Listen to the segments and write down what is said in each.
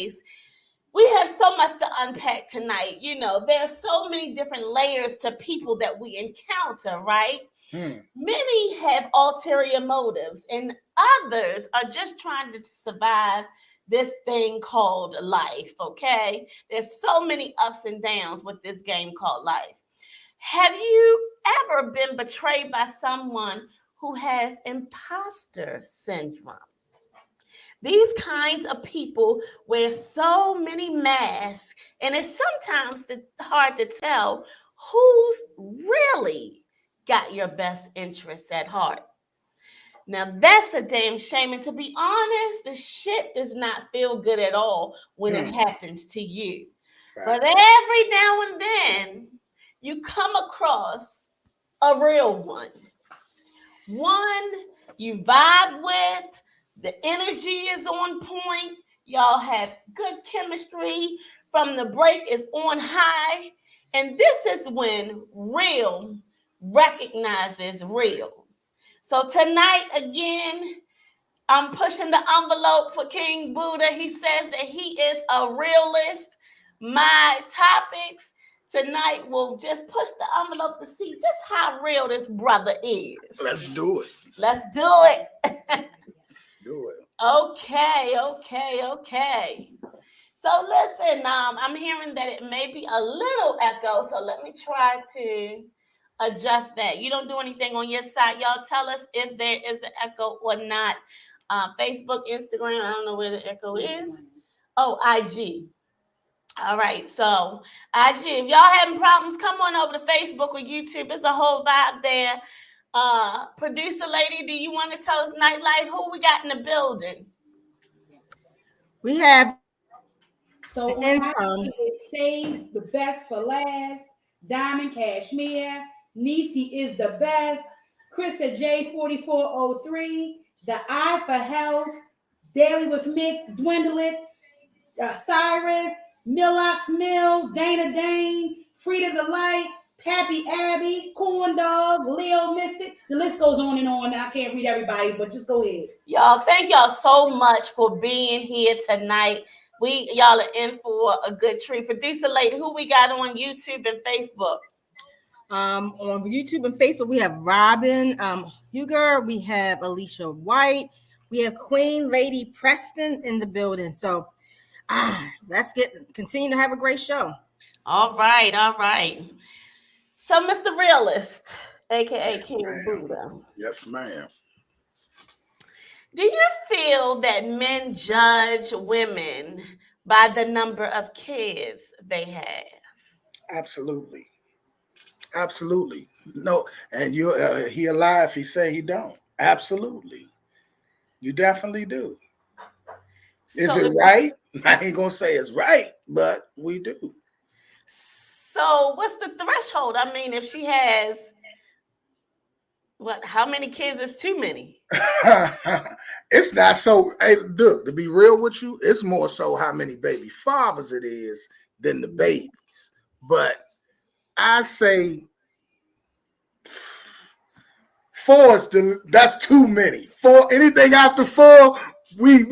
guys, we have so much to unpack tonight. You know, there's so many different layers to people that we encounter, right? Many have ulterior motives, and others are just trying to survive this thing called life, okay? There's so many ups and downs with this game called life. Have you ever been betrayed by someone who has imposter syndrome? These kinds of people wear so many masks, and it's sometimes hard to tell who's really got your best interests at heart. Now, that's a damn shame. And to be honest, the shit does not feel good at all when it happens to you. But every now and then, you come across a real one you vibe with, the energy is on point, y'all have good chemistry from the break is on high, and this is when real recognizes real. So tonight again, I'm pushing the envelope for King Buddha. He says that he is a realist. My topics tonight will just push the envelope to see just how real this brother is. Let's do it. Let's do it. Let's do it. Okay. So listen, I'm hearing that it may be a little echo, so let me try to adjust that. You don't do anything on your side. Y'all tell us if there is an echo or not. Facebook, Instagram, I don't know where the echo is. Oh, IG. All right, so IG, if y'all having problems, come on over to Facebook or YouTube. It's a whole vibe there. Producer lady, do you want to tell us nightlife? Who we got in the building? We have so it's saved the best for last. Diamond Cashmere. Nisi is the best. Krista J4403. The Eye for Health. Daily with Mick. Dwindle It. Cyrus. Millox Mill. Dana Dane. Frida the Light. Pappy Abby. Corn Dog. Leo Mystic. The list goes on and on. I can't read everybody, but just go ahead. Y'all, thank y'all so much for being here tonight. Y'all are in for a good treat. Producer lady, who we got on YouTube and Facebook? On YouTube and Facebook, we have Robin Huger, we have Alicia White, we have Queen Lady Preston in the building. So let's continue to have a great show. All right. So, Mr. Realist, aka King Buddha. Yes, ma'am. Do you feel that men judge women by the number of kids they have? Absolutely. No, and you he alive, he say he don't. Absolutely. You definitely do. Is it right? I ain't gonna say it's right, but we do. So what's the threshold? I mean, if she has how many kids is too many? It's not so. Hey, look, to be real with you, it's more so how many baby fathers it is than the babies. But I say 4 is that's too many. 4, anything after 4, we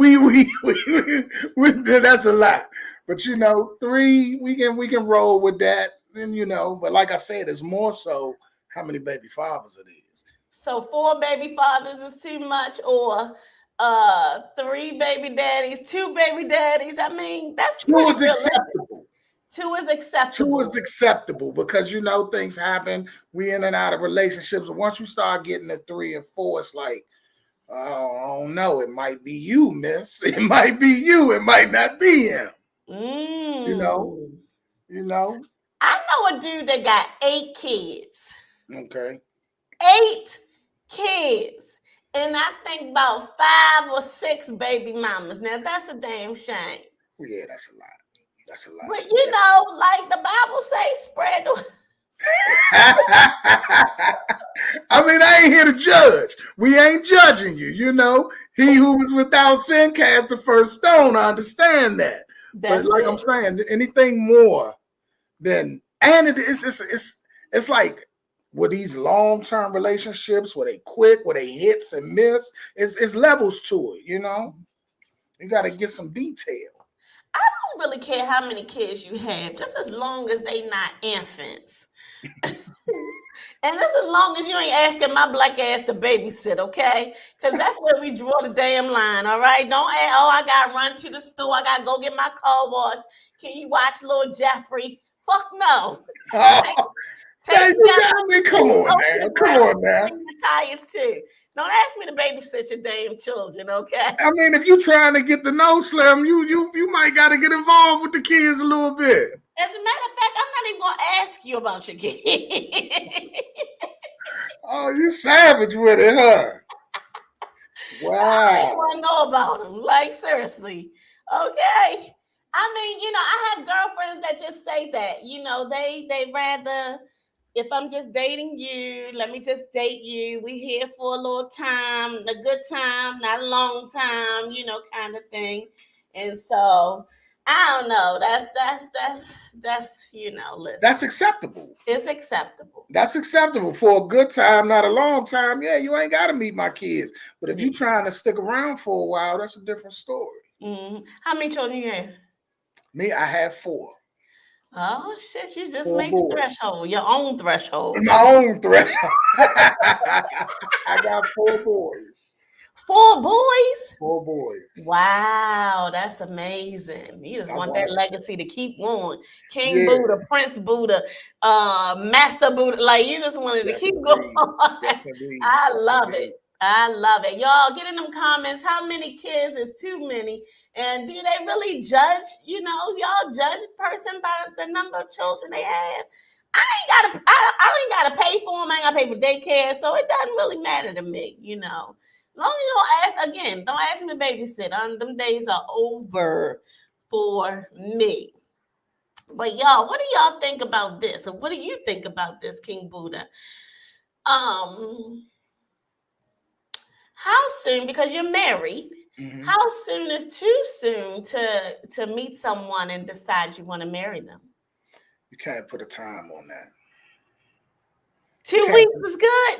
that's a lot. But 3, we can roll with that. And but like I said, it's more so how many baby fathers it is. So 4 baby fathers is too much, or 3 baby daddies, 2 baby daddies. I mean, that's 2 is acceptable. 2 is acceptable. 2 is acceptable because things happen. We in and out of relationships. Once you start getting to 3 and 4, it's like, I don't know. It might be you, miss. It might be you. It might not be him. You know. I know a dude that got 8 kids. Okay. 8 kids. And I think about 5 or 6 baby mamas. Now, that's a damn shame. Yeah, that's a lot. That's a lot. But, like the Bible says, spread the... I mean, I ain't here to judge. We ain't judging you, He who was without sin cast the first stone. I understand that. But like I'm saying, anything more than... And it's like... with these long-term relationships, where they quick, where they hits and miss, it's levels to it, You got to get some detail. I really care how many kids you have, just as long as they not infants. And that's as long as you ain't asking my black ass to babysit, okay? Because that's where we draw the damn line, all right? Don't ask, oh, I got to run to the store. I got to go get my car washed. Can you watch little Jeffrey? Fuck no. Come on now. Come on now. The tires too. Don't ask me to babysit your damn children, okay? I mean, if you're trying to get the no slim, you might got to get involved with the kids a little bit. As a matter of fact, I'm not even going to ask you about your kids. Oh, you savage with it, huh? Wow. I don't want to know about them. Like, seriously. Okay. I mean, I have girlfriends that just say that. They rather, if I'm just dating you, let me just date you. We here for a little time, a good time, not a long time, kind of thing. And so I don't know. That's listen. That's acceptable. It's acceptable. That's acceptable for a good time, not a long time. Yeah, you ain't got to meet my kids. But if you're trying to stick around for a while, that's a different story. Mm-hmm. How many children you have? Me, I have 4. Oh shit! You just made the threshold, your own threshold. My own threshold. I got 4 boys. 4 boys? 4 boys. Wow, that's amazing. You just want that legacy to keep going. King Buddha, Prince Buddha, Master Buddha. Like, you just wanted to keep going. I love it. I love it. Y'all get in them comments. How many kids is too many? And do they really judge? Y'all judge a person by the number of children they have. I ain't gotta pay for them. I ain't gotta pay for daycare, so it doesn't really matter to me. As long as you don't ask me to babysit. Them days are over for me. But y'all, what do y'all think about this? Or what do you think about this, King Buddha? How soon, because you're married, how soon is too soon to meet someone and decide you want to marry them? You can't put a time on that. 2 weeks is good.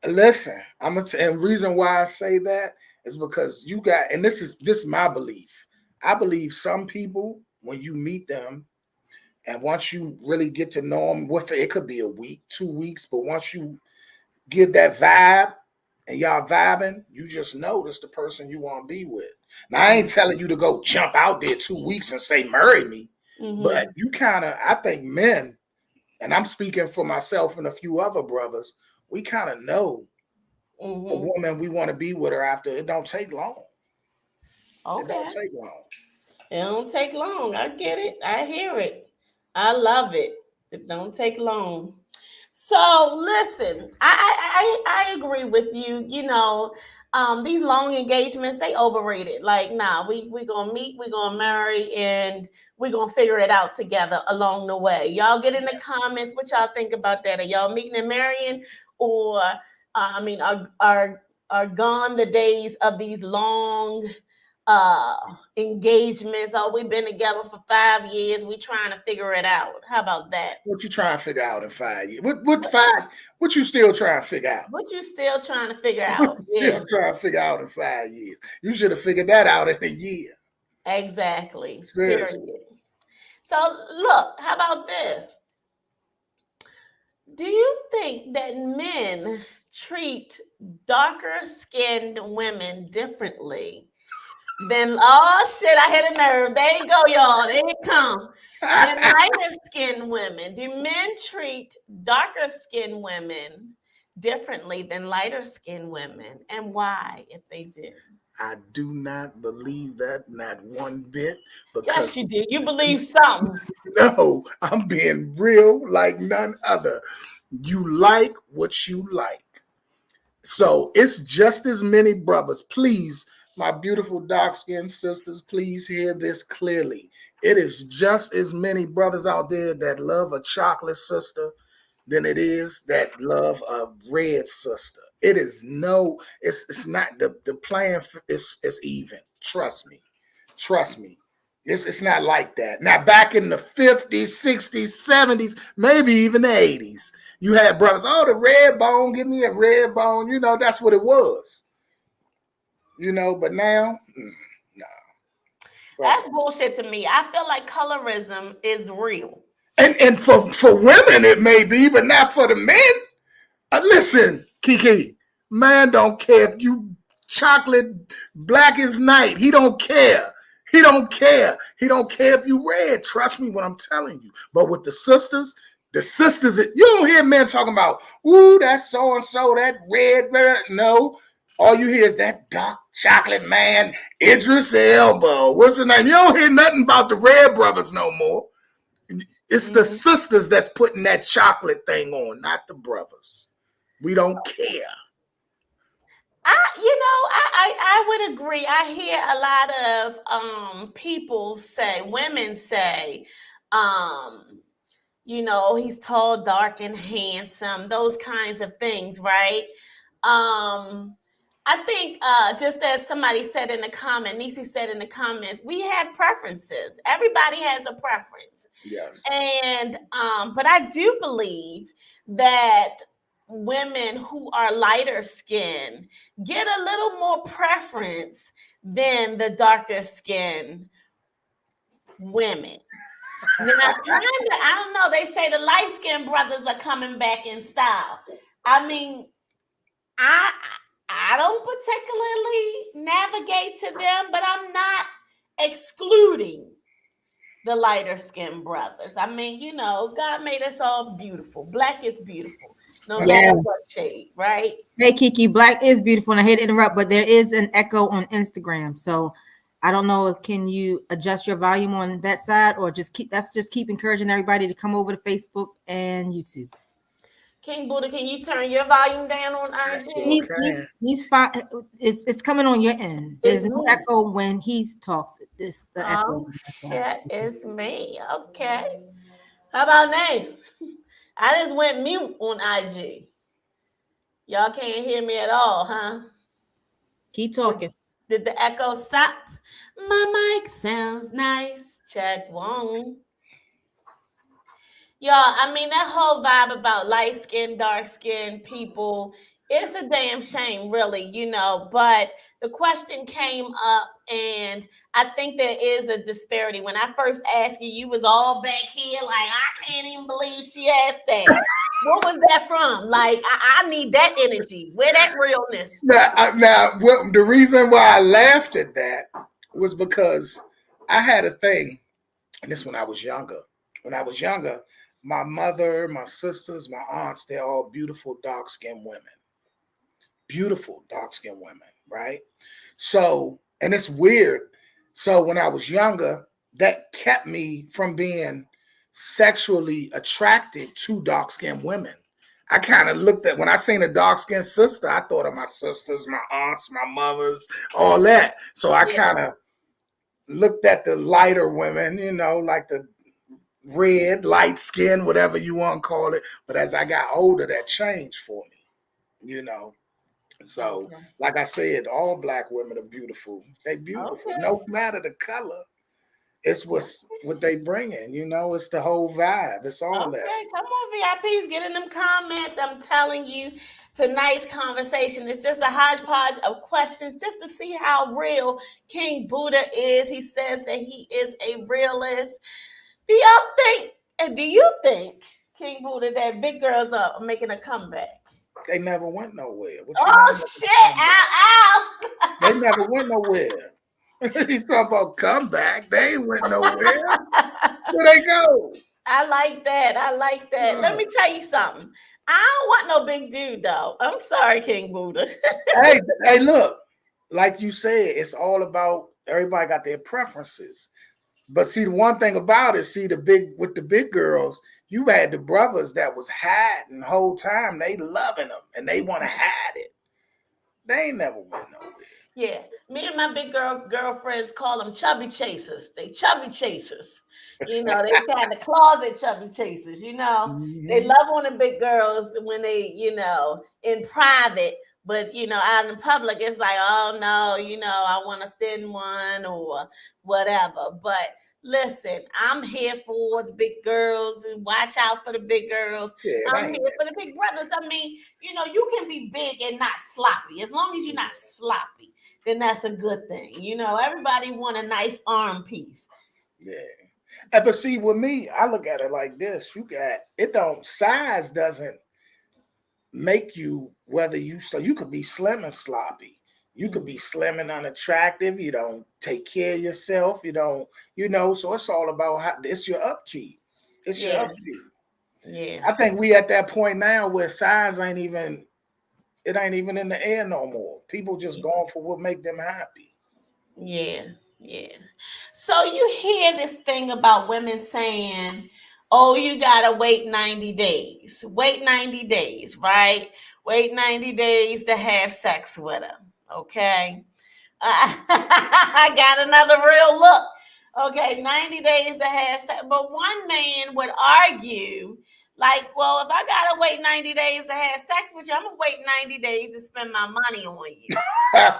Listen, I'm gonna and reason why I say that is because you got, and this is my belief. I believe some people, when you meet them, and once you really get to know them, it could be a week, 2 weeks, but once you get that vibe and y'all vibing, you just know that's the person you want to be with. Now, I ain't telling you to go jump out there 2 weeks and say, marry me, but you I think men, and I'm speaking for myself and a few other brothers, we kind of know the woman we want to be with her after. It don't take long. Okay. It don't take long. It don't take long. I get it. I hear it. I love it. It don't take long. So listen, I agree with you. These long engagements, they overrated. Like, nah, we gonna meet, we gonna marry, and we gonna figure it out together along the way. Y'all get in the comments what y'all think about that. Are y'all meeting and marrying, or are gone the days of these long engagements? Oh, we've been together for 5 years. We trying to figure it out. How about that? What you trying to figure out in 5 years? What you still trying to figure out? What you still trying to figure out? Still trying to figure out in 5 years. You should have figured that out in a year. Exactly. Seriously. Period. So look, how about this? Do you think that men treat darker skinned women differently than, oh shit, I hit a nerve. There you go, y'all. There it come. Than lighter skinned women. Do men treat darker skinned women differently than lighter skinned women? And why, if they do? I do not believe that, not one bit. Yes, you do. You believe something. No, I'm being real like none other. You like what you like. So it's just as many brothers. Please, my beautiful dark-skinned sisters, please hear this clearly. It is just as many brothers out there that love a chocolate sister than it is that love a red sister. It is it's not, the playing is even. Trust me. It's not like that. Now, back in the 50s, 60s, 70s, maybe even the 80s, you had brothers, oh, the red bone, give me a red bone. That's what it was. But now, no. That's bullshit to me. I feel like colorism is real. And for women it may be, but not for the men. Listen, Kiki, man don't care if you chocolate black as night. He don't care. He don't care. He don't care if you red. Trust me when I'm telling you. But with the sisters, you don't hear men talking about, ooh, that's so and so, that red. No. All you hear is that dark chocolate man, Idris Elba. What's his name? You don't hear nothing about the Red brothers no more. It's the sisters that's putting that chocolate thing on, not the brothers. We don't care. I would agree. I hear a lot of people say, women say, he's tall, dark, and handsome, those kinds of things, right? I think just as somebody said in the comment, Nisi said in the comments, we have preferences. Everybody has a preference. Yes. And but I do believe that women who are lighter skinned get a little more preference than the darker skinned women. Now, I don't know. They say the light skinned brothers are coming back in style. I mean, I don't particularly navigate to them, but I'm not excluding the lighter skinned brothers. I mean, God made us all beautiful. Black is beautiful, no matter what shade, right? Hey, Kiki, black is beautiful. And I hate to interrupt, but there is an echo on Instagram. So I don't know, can you adjust your volume on that side, or just keep encouraging everybody to come over to Facebook and YouTube. King Buddha, can you turn your volume down on IG? He's fine. It's coming on your end. There's no echo when he talks. It's the echo. Shit, it's me. Okay. How about name? I just went mute on IG. Y'all can't hear me at all, huh? Keep talking. Did the echo stop? My mic sounds nice. Check one. Y'all, I mean, that whole vibe about light skin, dark skin people, it's a damn shame, really, but the question came up, and I think there is a disparity. When I first asked you, you was all back here like, I can't even believe she asked that. What was that from? Like, I need that energy. Where that realness? Now, the reason why I laughed at that was because I had a thing, and this when I was younger. When I was younger, my mother, my sisters, my aunts, they're all beautiful, dark-skinned women. Beautiful, dark-skinned women, right? So, and it's weird. So when I was younger, that kept me from being sexually attracted to dark-skinned women. I kind of looked at, when I seen a dark-skinned sister, I thought of my sisters, my aunts, my mothers, all that. So I kind of looked at the lighter women, like the red, light skin, whatever you want to call it. But as I got older, that changed for me, So, like I said, all black women are beautiful. They're beautiful, no matter the color. It's what they bringing, It's the whole vibe. It's all that. Come on, VIPs, get in them comments. I'm telling you, tonight's conversation is just a hodgepodge of questions just to see how real King Buddha is. He says that he is a realist. Do you think, King Buddha, that big girls are making a comeback? They never went nowhere. Shit! Ow! They never went nowhere. You talk about comeback? They ain't went nowhere. Where they go? I like that. Let me tell you something. I don't want no big dude, though. I'm sorry, King Buddha. hey, look. Like you said, it's all about everybody got their preferences. But see, the one thing about it, with the big girls, you had the brothers that was hiding the whole time. They loving them and they want to hide it. They ain't never went nowhere. Yeah, me and my big girlfriends call them chubby chasers. They chubby chasers. They kind of closet chubby chasers. Mm-hmm. They love on the big girls when they, in private. But, out in public, it's like, oh, no, I want a thin one or whatever. But listen, I'm here for the big girls and watch out for the big girls. Yeah, I'm here for the big brothers. I mean, you can be big and not sloppy as long as you're not sloppy. then that's a good thing. You know, everybody want a nice arm piece. Yeah. But see, with me, I look at it like this. Size doesn't make you so you could be slim and sloppy. You could be slim and unattractive. You don't take care of yourself. You don't, so it's all about it's your upkeep. It's your upkeep. Yeah. I think we at that point now where size ain't even in the air no more. People just going for what make them happy. Yeah. Yeah. So you hear this thing about women saying, oh, you got to wait 90 days. Wait 90 days, right? Wait 90 days to have sex with them. Okay. I got another real look. Okay. 90 days to have sex. But one man would argue, like, well, if I got to wait 90 days to have sex with you, I'm going to wait 90 days to spend my money on you. Tell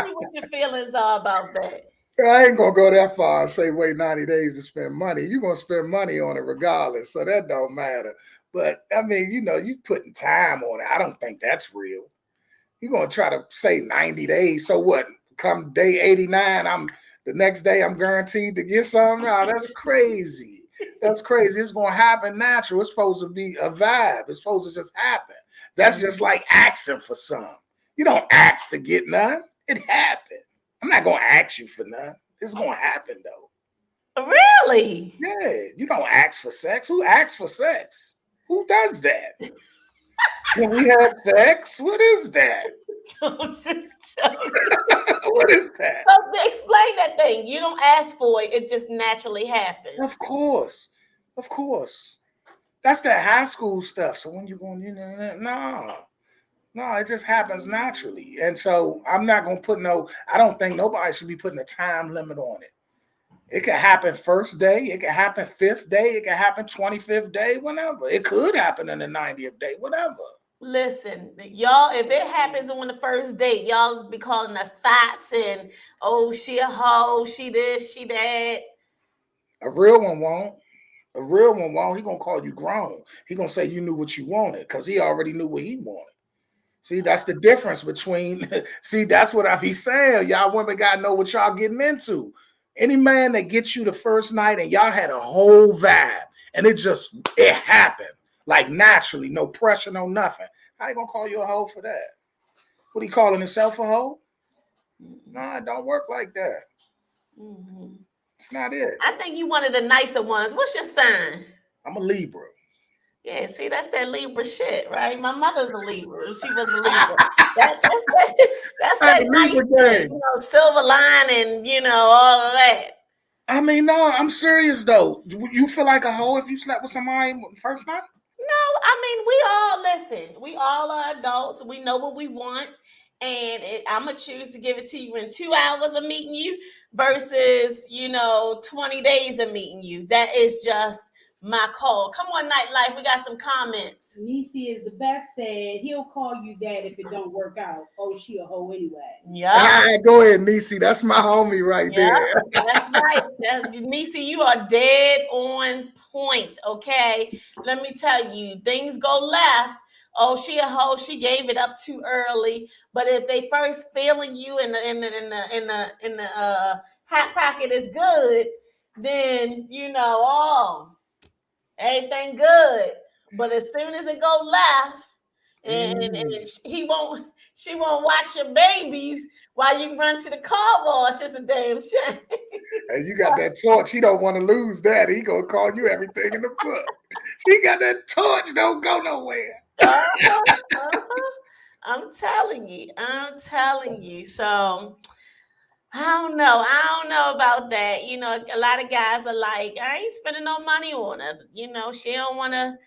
me what your feelings are about that. I ain't gonna go that far and say wait 90 days to spend money. You're gonna spend money on it regardless, so that don't matter. But I mean, you putting time on it. I don't think that's real. You're gonna try to say 90 days. So what? Come day 89, the next day I'm guaranteed to get something. No, that's crazy. That's crazy. It's gonna happen natural. It's supposed to be a vibe. It's supposed to just happen. That's just like asking for some. You don't ask to get none. It happened. I'm not going to ask you for none. It's going to happen, though. Really? Yeah. You don't ask for sex. Who asks for sex? Who does that? When we have sex? What is that? What is that? So explain that thing. You don't ask for it. It just naturally happens. Of course. Of course. That's that high school stuff. So when you're going, no, it just happens naturally. And so I'm not going to I don't think nobody should be putting a time limit on it. It could happen first day. It could happen 5th day. It could happen 25th day, whenever. It could happen in the 90th day, whatever. Listen, y'all, if it happens on the first date, y'all be calling us thoughts and, oh, she a hoe, she this, she that. A real one won't. A real one won't. He going to call you grown. He going to say you knew what you wanted because he already knew what he wanted. See, that's the difference between, that's what I be saying. Y'all women got to know what y'all getting into. Any man that gets you the first night and y'all had a whole vibe and it happened like naturally, no pressure, no nothing. How you going to call you a hoe for that? What, he calling himself a hoe? Nah, it don't work like that. Mm-hmm. It's not it. I think you one of the nicer ones. What's your sign? I'm a Libra. Yeah, see, that's that Libra shit, right? My mother's a Libra. She was a Libra. That's that nice, silver lining, all of that. I mean, no, I'm serious though. You feel like a hoe if you slept with somebody first night? No, I mean, we all are adults. We know what we want. And I'm going to choose to give it to you in 2 hours of meeting you versus, 20 days of meeting you. That is just my call. Come on, Nightlife. We got some comments. Nisi is the best said he'll call you that if it don't work out. Oh, she a hoe anyway. Yeah. Go ahead, Nisi. That's my homie right there. That's right. Nisi, you are dead on point. Okay. Let me tell you, things go left. Oh, she a hoe. She gave it up too early. But if they first feeling you in the hot pocket is good, then everything good. But as soon as it go left, and she won't watch your babies while you run to the car wash. It's a damn shame. And you got that torch. He don't want to lose that. He gonna call you everything in the book. She got that torch. Don't go nowhere. I'm telling you. So I don't know about that. A lot of guys are like, I ain't spending no money on her. She don't want to.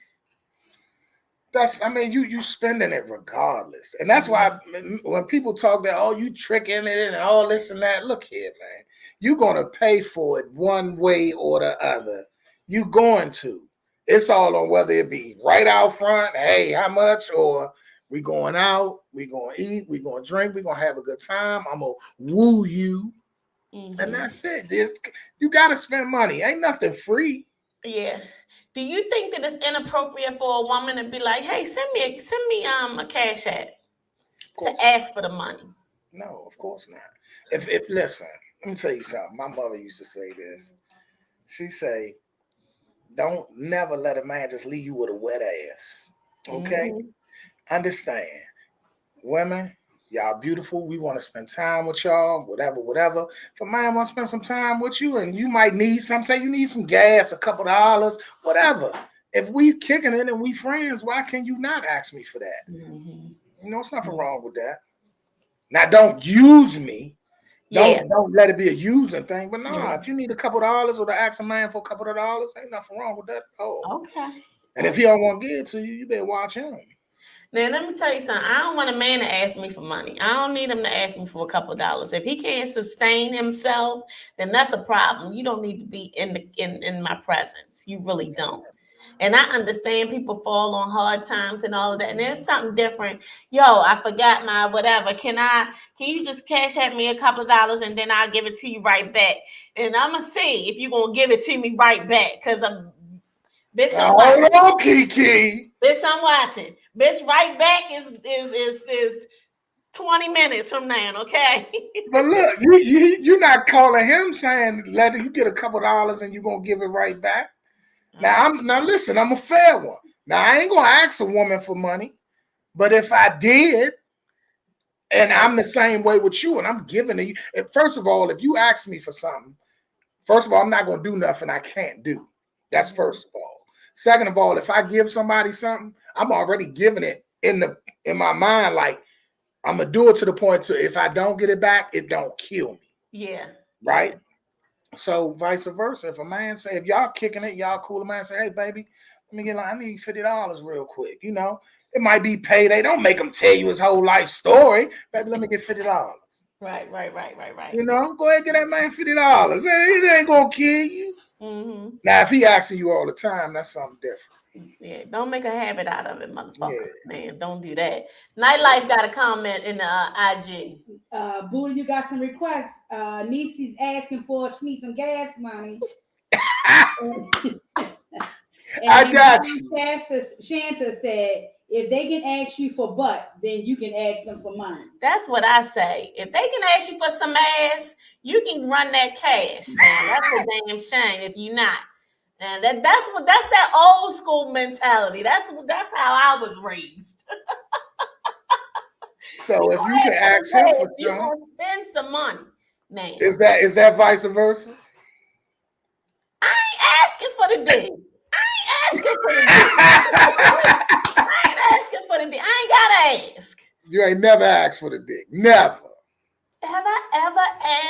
You spending it regardless. And that's why when people talk that, oh, you tricking it and all this and that, look here, man. You're going to pay for it one way or the other. You going to. It's all on whether it be right out front, hey, how much, or we going out, we going to eat, we going to drink, we going to have a good time. I'm going to woo you. Mm-hmm. And that's it. You got to spend money. Ain't nothing free. Yeah. Do you think that it's inappropriate for a woman to be like, hey, send me a cash app to ask for the money? No, of course not. If listen, let me tell you something. My mother used to say this. She say, "Don't never let a man just leave you with a wet ass." Okay, understand, women. Y'all beautiful. We want to spend time with y'all, whatever. If a man want to spend some time with you and you might need some, say you need some gas, a couple dollars, whatever. If we kicking it and we friends, why can you not ask me for that? You know, there's nothing wrong with that. Now, don't use me. Don't let it be a using thing. But no, if you need a couple dollars or to ask a man for a couple of dollars, ain't nothing wrong with that. Oh, okay. And if he don't want to give it to you, you better watch him. Now, let me tell you something. I don't want a man to ask me for money. I don't need him to ask me for a couple of dollars. If he can't sustain himself, then that's a problem. You don't need to be in my presence. You really don't. And I understand people fall on hard times and all of that. And there's something different. Yo, I forgot my whatever. Can you just cash at me a couple of dollars and then I'll give it to you right back? And I'm going to see if you're going to give it to me right back. Because bitch, I'm watching. Oh, Kiki. Bitch, I'm watching. Bitch, right back is 20 minutes from now, okay? But look, you're not calling him saying let you get a couple dollars and you're gonna give it right back. Now listen, I'm a fair one. Now I ain't gonna ask a woman for money, but if I did, and I'm the same way with you, and I'm giving it. First of all, if you ask me for something, first of all, I'm not gonna do nothing I can't do. That's first of all. Second of all, if I give somebody something, I'm already giving it in my mind. Like I'm gonna do it to the point to if I don't get it back, it don't kill me. Yeah. Right. So vice versa. If a man say, if y'all kicking it, y'all cool. A man say, hey baby, let me get I need $50 real quick. You know, it might be payday. Don't make him tell you his whole life story. Baby, let me get $50. Right. You know, go ahead and get that man $50. It ain't gonna kill you. Mm-hmm. Now, if he asking you all the time, that's something different. Yeah, don't make a habit out of it, motherfucker. Yeah. Man, don't do that. Nightlife got a comment in the IG. Buddha, you got some requests. Niecy's asking she needs some gas money. I got you. Shanta said, if they can ask you for butt, then you can ask them for money. That's what I say. If they can ask you for some ass, you can run that cash. Man, that's a damn shame if you're not. And that's that old school mentality. That's how I was raised. So if you can ask him for you gonna spend some money, man. Is that vice versa? I ain't asking for the dick. I ain't asking for the dick. I ain't gotta ask. You ain't never asked for the dick. Never. Have I ever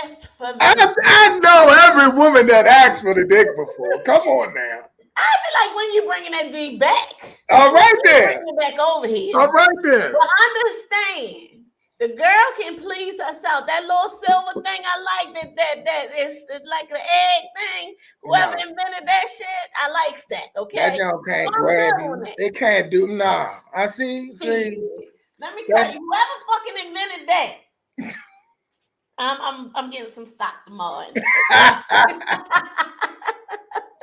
asked for the dick? I know every woman that asked for the dick before. Come on now. I'd be like, when you bringing that dick back? All right there. Bring it back over here. All right there. Well, understand. The girl can please herself. That little silver thing I like, that is like the egg thing. Whoever invented that shit, I likes that. Okay. That y'all can't grab you. It can't do I see. Let me tell you, whoever fucking invented that. I'm getting some stock tomorrow.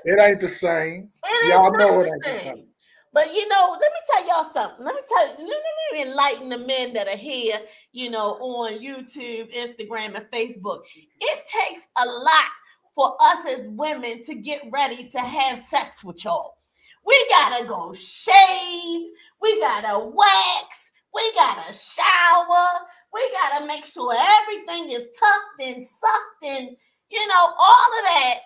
It ain't the same. Y'all know it ain't the same. But let me tell y'all something. Let me enlighten the men that are here, on YouTube, Instagram, and Facebook. It takes a lot for us as women to get ready to have sex with y'all. We gotta go shave, we gotta wax, we gotta shower, we gotta make sure everything is tucked and sucked and, all of that.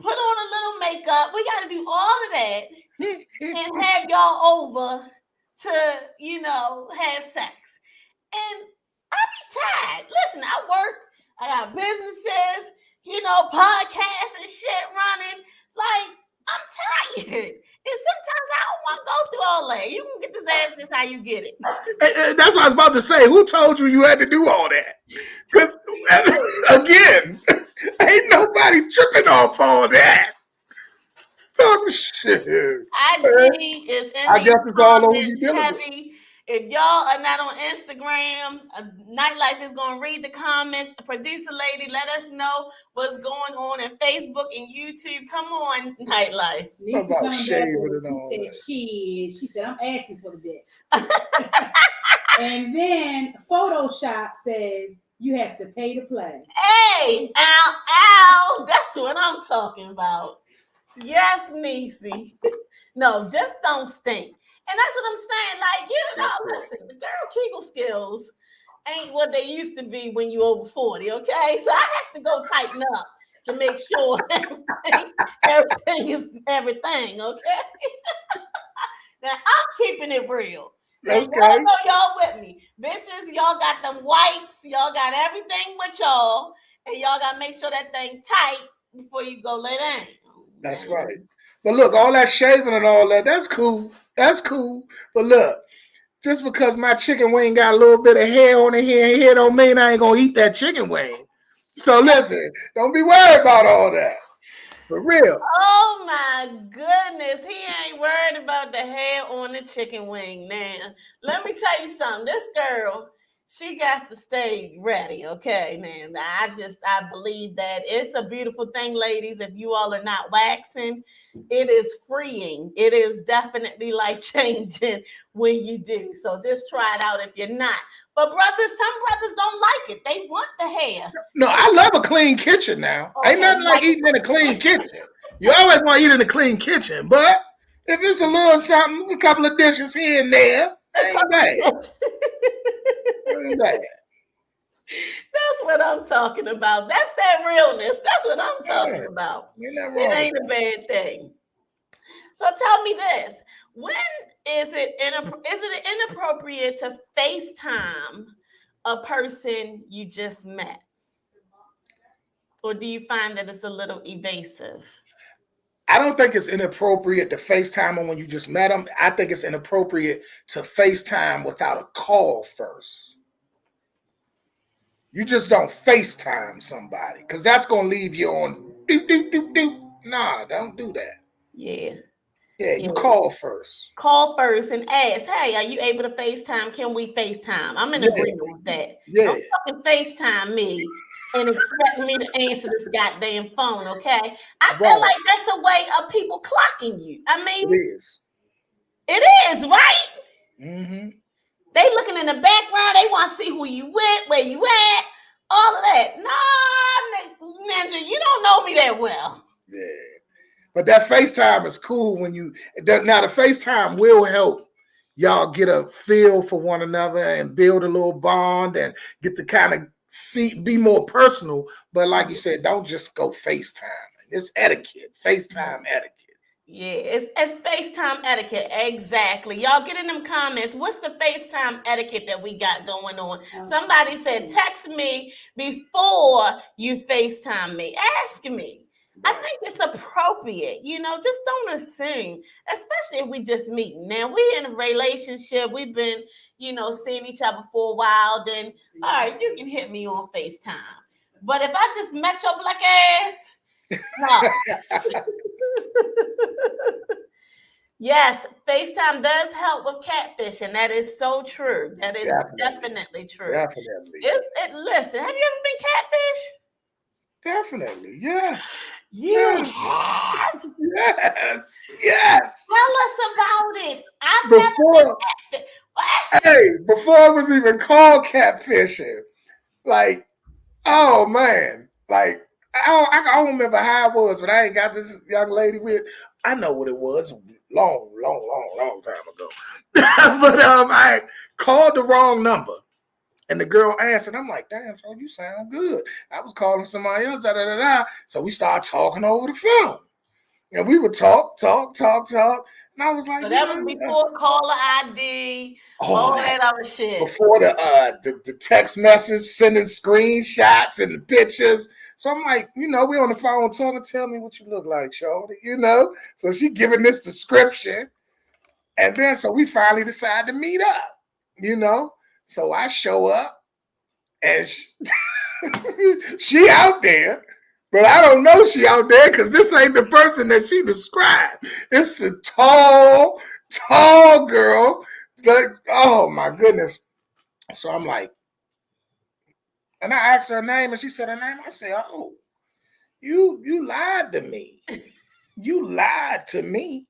Put on a little makeup. We got to do all of that and have y'all over to, have sex. And I be tired. Listen, I work. I got businesses, podcasts and shit running. Like, I'm tired. And sometimes I don't want to go through all that. You can get this ass, this how you get it. That's what I was about to say. Who told you had to do all that? Because, again, ain't nobody tripping off all that. Fuck shit. IG is in I guess it's all over you heavy. If y'all are not on Instagram, Nightlife is going to read the comments. Producer lady, let us know what's going on in Facebook and YouTube. Come on, Nightlife. She said, I'm asking for the dick. And then Photoshop says you have to pay to play. Hey, ow, that's what I'm talking about. Yes, Niecy. No, just don't stink. And that's what I'm saying. Like, listen, the girl Kegel skills ain't what they used to be when you over 40, okay? So I have to go tighten up to make sure everything is everything, okay? Now I'm keeping it real. Now, Okay. y'all know y'all with me. Bitches, y'all got them whites, y'all got everything with y'all, and y'all gotta make sure that thing tight before you go lay down. That's right. But look, all that shaving and all that, that's cool. That's cool. But look, just because my chicken wing got a little bit of hair on it here don't mean I ain't gonna eat that chicken wing. So listen, don't be worried about all that. For real. Oh my goodness. He ain't worried about the hair on the chicken wing. Now, let me tell you something. This girl, she got to stay ready. Okay, man. I believe that it's a beautiful thing, ladies. If you all are not waxing, it is freeing. It is definitely life-changing when you do. So just try it out if you're not. But brothers, some brothers don't like it. They want the hair. No, I love a clean kitchen now. Okay, ain't nothing like eating in a clean kitchen. You always want to eat in a clean kitchen, but if it's a little something, a couple of dishes here and there, ain't bad. Ain't bad. That's what I'm talking about. That's that realness. That's what I'm talking about. It ain't a bad thing. So tell me this: when is it inappropriate to FaceTime a person you just met, or do you find that it's a little evasive? I don't think it's inappropriate to FaceTime them when you just met them. I think it's inappropriate to FaceTime without a call first. You just don't FaceTime somebody because that's going to leave you on doop, doop, doop, doop. Nah, don't do that. Yeah. Yeah, you call first. Call first and ask, hey, are you able to FaceTime? Can we FaceTime? I'm in agreement with that. Yeah. Don't fucking FaceTime me and expect me to answer this goddamn phone, okay? I feel like that's a way of people clocking you. I mean, it is. It is, right? Mm-hmm. They looking in the background. They want to see who you with, where you at, all of that. Nah, Ninja, you don't know me that well. Yeah. But that FaceTime is cool when you now the FaceTime will help y'all get a feel for one another and build a little bond and get to kind of be more personal. But like you said, don't just go FaceTime. It's etiquette, FaceTime etiquette. Yeah, it's FaceTime etiquette. Exactly. Y'all get in them comments. What's the FaceTime etiquette that we got going on? Somebody said, text me before you FaceTime me. Ask me. I think it's appropriate, just don't assume, especially if we just meeting. Now, we're in a relationship. We've been, seeing each other for a while. Then, all right, you can hit me on FaceTime. But if I just met your black ass, no. Yes, FaceTime does help with catfishing. That is so true. That is definitely true. Definitely. Listen, have you ever been catfished? Definitely, yes. Yes. Yes. Tell us about it. I've never been catfished. Before it was even called catfishing, like, oh man, like I don't remember how it was, but I ain't got this young lady with. I know what it was long time ago. But I called the wrong number. And the girl answered. I'm like, damn, so you sound good. I was calling somebody else, So we started talking over the phone. And we would talk. And I was like, so that was before caller ID, all that other shit. Before the text message, sending screenshots and the pictures. So I'm like, we on the phone talking, tell me what you look like, shorty, So she giving this description. And then so we finally decided to meet up, So I show up and she out there, but I don't know she out there because this ain't the person that she described. It's a tall girl. Like, oh my goodness. So I'm like, and I asked her name and she said her name. I said, oh, you lied to me. You lied to me.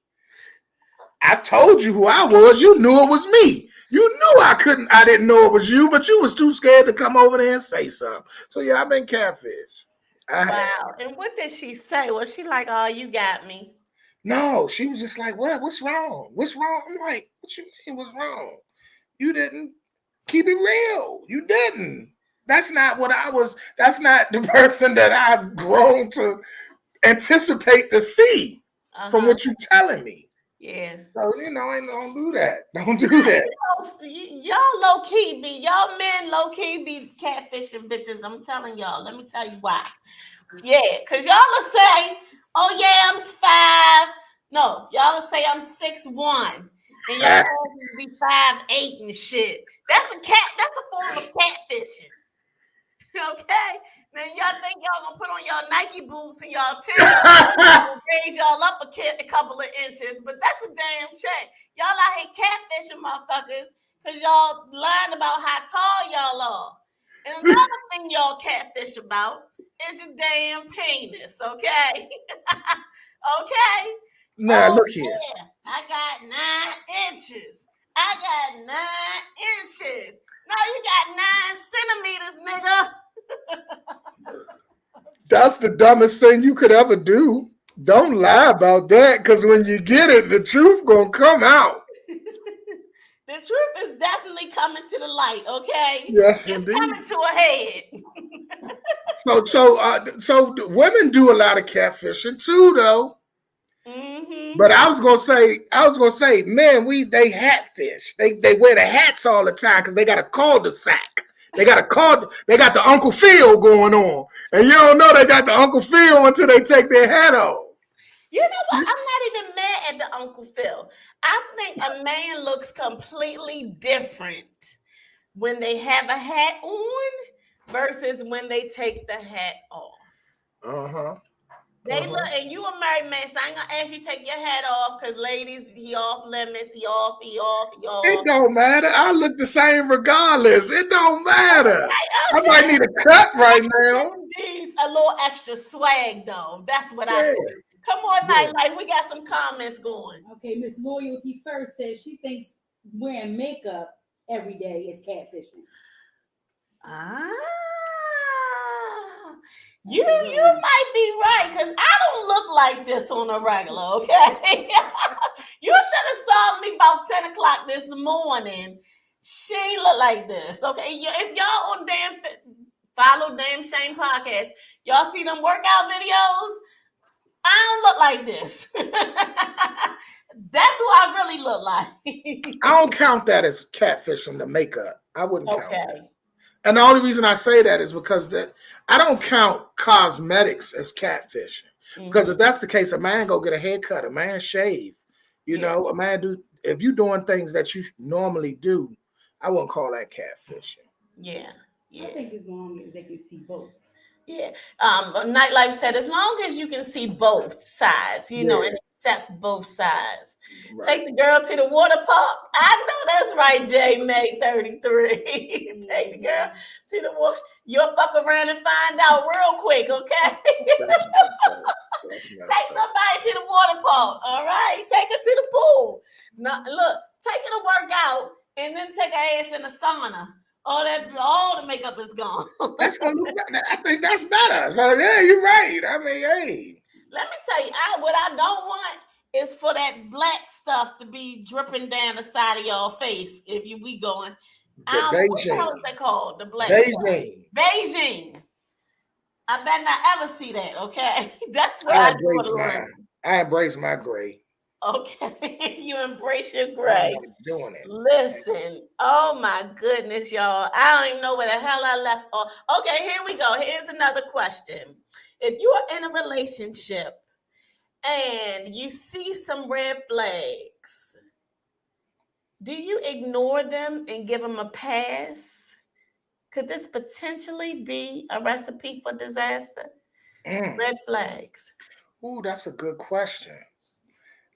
I told you who I was. You knew it was me. You knew I didn't know it was you, but you was too scared to come over there and say something. So yeah, I've been catfish. Wow. And what did she say? Was she like, oh, you got me? No, she was just like, what? What's wrong? What's wrong? I'm like, what you mean what's wrong? You didn't keep it real. You didn't. That's not what I was. That's not the person that I've grown to anticipate to see from what you're telling me. Yeah. So, don't do that. Don't do that. Y'all low key be, y'all men low key be catfishing bitches. I'm telling y'all. Let me tell you why. Yeah, because y'all will say, oh yeah, I'm 5. No, y'all will say I'm 6'1". And y'all will be 5'8" and shit. That's a form of catfishing. Okay? Then y'all think y'all gonna put on y'all Nike boots and y'all tennis raise y'all up a couple of inches, but that's a damn shame. Y'all out here catfishing motherfuckers because y'all lying about how tall y'all are. And another thing y'all catfish about is your damn penis, okay? Okay? Now look here. Yeah, I got 9 inches. I got 9 inches. No, you got 9 centimeters, nigga. That's the dumbest thing you could ever do. Don't lie about that, because when you get it, the truth gonna come out. The truth is definitely coming to the light, okay? Yes, it's indeed. Coming to a head. So women do a lot of catfishing too, though. Mm-hmm. But I was gonna say, man, they hatfish. They wear the hats all the time because they got a cul-de-sac. They got the Uncle Phil going on, and you don't know they got the Uncle Phil until they take their hat off. You know what? I'm not even mad at the Uncle Phil. I think a man looks completely different when they have a hat on versus when they take the hat off. They look, and you a married man, so I ain't gonna ask you to take your hat off because ladies, he off limits, he off. It don't matter. I look the same regardless. It don't matter. Okay. I might need a cut right now. Needs a little extra swag though. That's what I think. Come on, Nightlife. We got some comments going. Okay, Miss Loyalty First says she thinks wearing makeup every day is catfishing. You might be right, because I don't look like this on a regular, okay? You should have saw me about 10 o'clock this morning. She ain't look like this, okay? If y'all on follow Damn Shame Podcast, y'all see them workout videos? I don't look like this. That's who I really look like. I don't count that as catfishing, the makeup. I wouldn't count that. And the only reason I say that is because I don't count cosmetics as catfishing. Because if that's the case, a man go get a haircut, a man shave. You know, a man do. If you're doing things that you normally do, I wouldn't call that catfishing. Yeah. I think as long as they can see both. Yeah. Nightlife said, as long as you can see both sides, and accept both sides. Right. Take the girl to the water park. I know that's right, J May 33. Take the girl to the water. You'll fuck around and find out real quick, okay? Take somebody to the water park, all right? Take her to the pool. Now, look, take her to work out and then take her ass in the sauna. All the makeup is gone. That's gonna look better. I think that's better. So yeah, you're right. I mean, hey. Let me tell you, what I don't want is for that black stuff to be dripping down the side of your face. We going, what the hell is that called? The black Beijing. I better not ever see that. Okay, that's where I draw the line. I embrace my gray. Okay, you embrace your gray. I'm doing it. Listen, oh my goodness, y'all. I don't even know where the hell I left off. Okay, here we go. Here's another question. If you are in a relationship and you see some red flags, do you ignore them and give them a pass? Could this potentially be a recipe for disaster? Red flags. Ooh, that's a good question.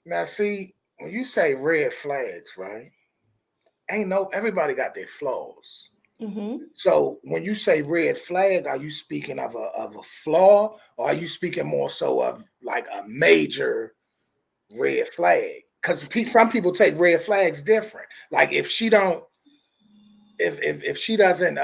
Now, see, when you say red flags, right? Everybody got their flaws. Mm-hmm. So when you say red flag, are you speaking of a flaw, or are you speaking more so of like a major red flag? because some people take red flags different. Like if she don't, if she doesn't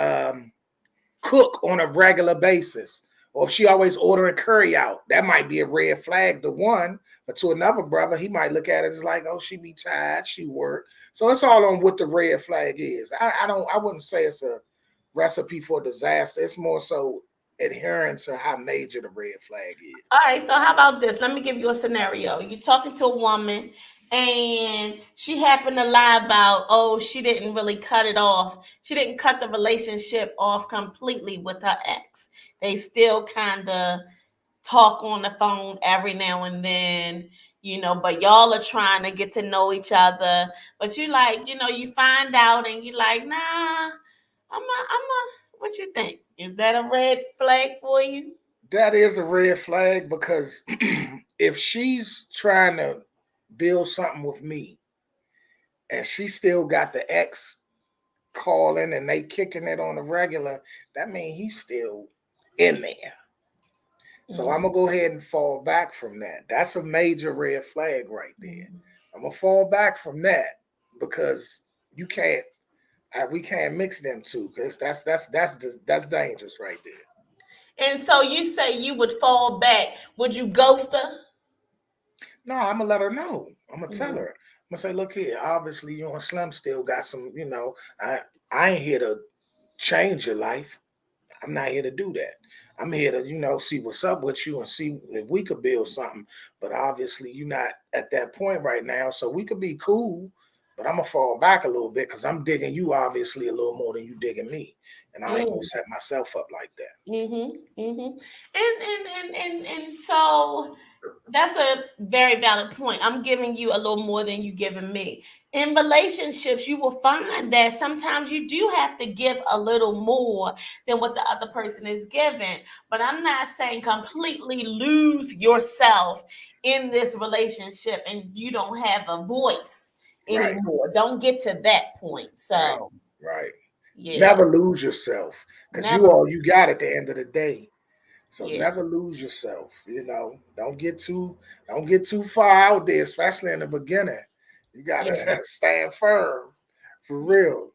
cook on a regular basis, or if she always ordering curry out, that might be a red flag to one. But to another brother, he might look at it as like, oh, she be tired, she work. So it's all on what the red flag is. I wouldn't say it's a recipe for disaster. It's more so adhering to how major the red flag is. All right, so how about this? Let me give you a scenario. You're talking to a woman and she happened to lie about, oh, she didn't really cut it off. She didn't cut the relationship off completely with her ex. They still kind of talk on the phone every now and then, but y'all are trying to get to know each other. But you like, you find out and you like, nah, what you think? Is that a red flag for you? That is a red flag because if she's trying to build something with me and she still got the ex calling and they kicking it on the regular, that means he's still in there. So I'm going to go ahead and fall back from that. That's a major red flag right there. I'm going to fall back from that because we can't mix them two, because that's dangerous right there. And so you say you would fall back. Would you ghost her? No, I'm going to let her know. I'm going to tell her. I'm going to say, look here, obviously you and Slim still got some, I ain't here to change your life. I'm not here to do that. I'm here to, see what's up with you and see if we could build something. But obviously you're not at that point right now. So we could be cool, but I'm going to fall back a little bit because I'm digging you obviously a little more than you digging me. And I ain't going to set myself up like that. And so that's a very valid point. I'm giving you a little more than you giving me. In relationships, you will find that sometimes you do have to give a little more than what the other person is giving. But I'm not saying completely lose yourself in this relationship and you don't have a voice anymore. Right. Don't get to that point. So right. Yeah. Never lose yourself, because you got at the end of the day. So never lose yourself. Don't get too far out there, especially in the beginning. You gotta stand firm, for real.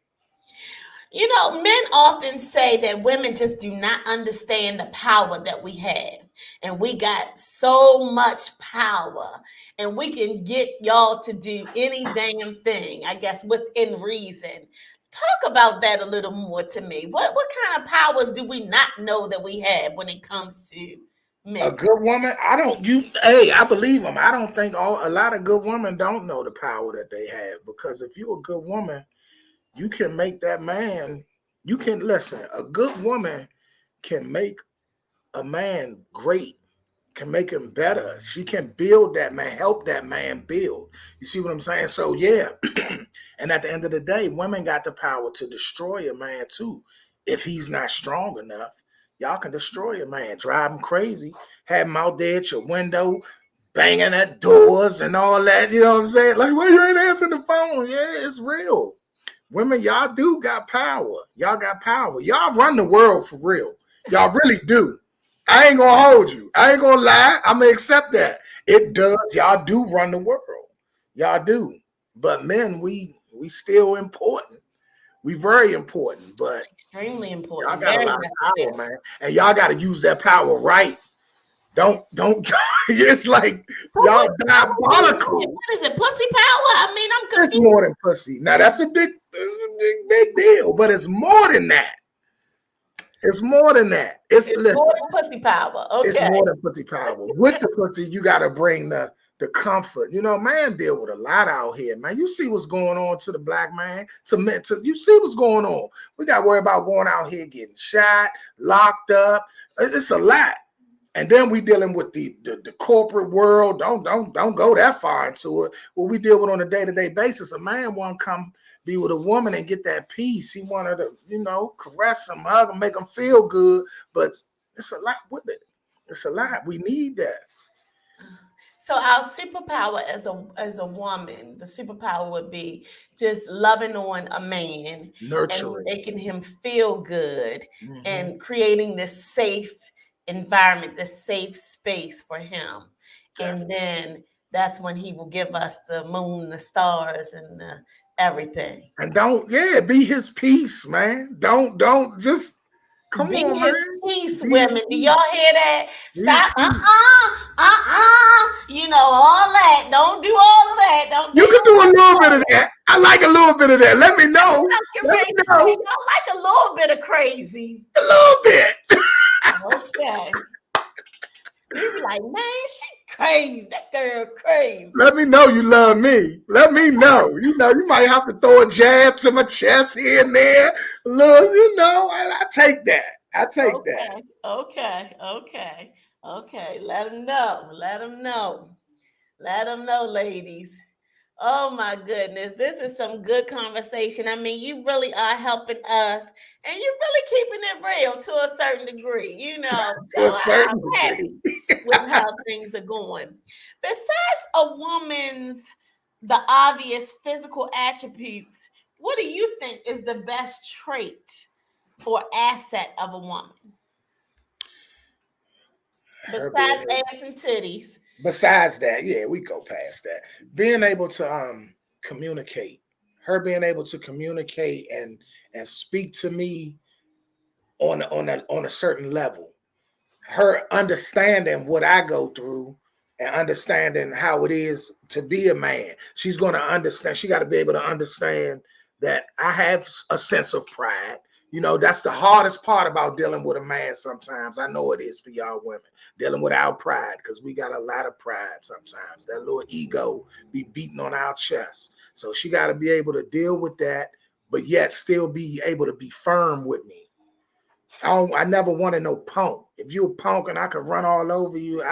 Men often say that women just do not understand the power that we have. And we got so much power. And we can get y'all to do any damn thing, I guess, within reason. Talk about that a little more to me. What kind of powers do we not know that we have when it comes to men? A good woman, I believe them. I don't think a lot of good women don't know the power that they have, because if you're a good woman, you can make that man, a good woman can make a man great, can make him better. She can build that man, help that man build. You see what I'm saying? So yeah. And at the end of the day, women got the power to destroy a man too. If he's not strong enough, y'all can destroy a man, drive him crazy, have him out there at your window, banging at doors and all that. You know what I'm saying? Like, well, you ain't answering the phone. Yeah, it's real. Women, y'all do got power. Y'all got power. Y'all run the world for real. Y'all really do. I ain't gonna hold you. I ain't gonna lie. I'm gonna accept that. It does. Y'all do run the world. Y'all do. But men, we still important. We very important, but extremely important. Y'all got a lot of power, man. And y'all got to use that power right. Don't. It's like y'all diabolical. What is it? Pussy power? I mean, I'm confused. It's more than pussy. Now that's a big deal, but it's more than that. It's more than that. It's more than pussy power. Okay. It's more than pussy power. With the pussy, you got to bring the comfort. Man deal with a lot out here, man. You see what's going on to the black man, you see what's going on. We got to worry about going out here getting shot, locked up. It's a lot. And then we dealing with the corporate world. Don't go that far into it. What we deal with on a day-to-day basis. A man won't come be with a woman and get that peace. He wanted to, caress him, hug him, make him feel good. But it's a lot with it. It's a lot. We need that. So our superpower as a woman, the superpower would be just loving on a man, nurturing, and making him feel good, and creating this safe environment, this safe space for him. Definitely. And then that's when he will give us the moon, the stars, and everything. And be his peace, man. Don't just come be on, his man. peace, Be women. Do y'all hear that? Stop. You know, all that. Don't do all of that. You can do a little bit of that. I like a little bit of that. Let me know. Let me know. Y'all like a little bit of crazy. A little bit. Okay. You be like, man, she crazy. That girl crazy. Let me know you love me. Let me know. You know, you might have to throw a jab to my chest here and there. A little, you know, I take that. I take that. Okay. Let them know. Let them know. Let them know, ladies. Oh my goodness, this is some good conversation. I mean, you really are helping us, and you're really keeping it real to a certain degree, you know. To a certain I'm happy with how things are going. Besides a woman's the obvious physical attributes, what do you think is the best trait or asset of a woman? Besides ass and titties. Besides that, yeah, we go past that. Being able to communicate, her being able to communicate and speak to me on a certain level, her understanding what I go through and understanding how it is to be a man. She's going to understand. She got to be able to understand that I have a sense of pride. You know, that's the hardest part about dealing with a man sometimes. I know it is for y'all women, dealing with our pride, because we got a lot of pride sometimes. That little ego be beating on our chest. So she got to be able to deal with that, but yet still be able to be firm with me. I never wanted no punk. If you a punk and I could run all over you,